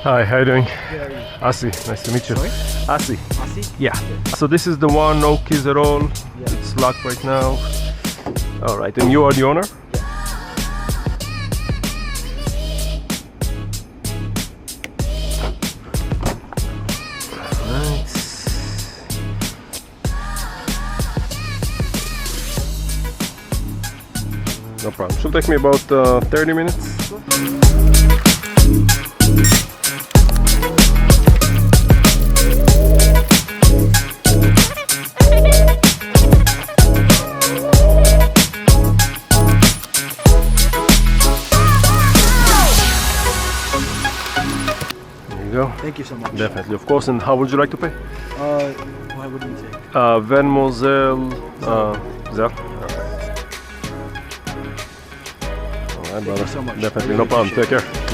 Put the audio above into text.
Hi, how you doing? Good, how are you? Asi, nice to meet you. Sorry? Asi. Asi? Yeah. So this is the one, no keys at all. Yeah. It's locked right now. All right, and you are the owner? No problem. Should take me about 30 minutes. There you go. Thank you so much. Definitely, of course. And how would you like to pay? What do you take? Venmo, Zelle, Zelle. All right, brother. Thank you so much. Definitely, Really no problem. appreciate Take care.